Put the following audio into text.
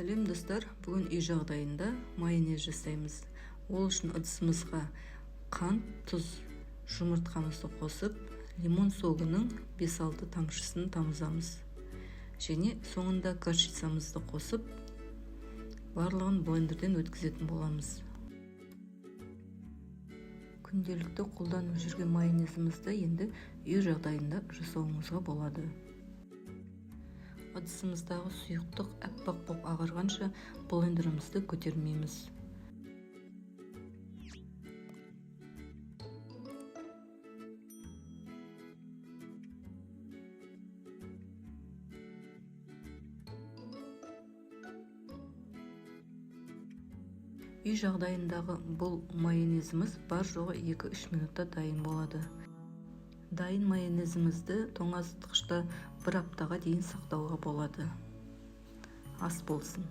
Сәлем достар, бүгін үй жағдайында майонез жасаймыз. Ол үшін ыдысымызға қант, тұз, жұмыртқамызды қосып, лимон согының 5-6 тамшысын тамызамыз. Және соңында горчицамызды қосып, барлығын блендерден өткізетін боламыз. Күнделікті қолданып жүрген майонезімізді енді үй жағдайында жасауымызға болады. Ыдысымыздағы сұйықтық әппақ боп ағарғанша блендерімізді көтермейміз. Үй жағдайындағы бұл майонезіміз бар жоғы 2-3 минутта дайын болады. Дайын майонезімізді тоңазытқышта 1 аптаға дейін сақтауға болады. Ас болсын.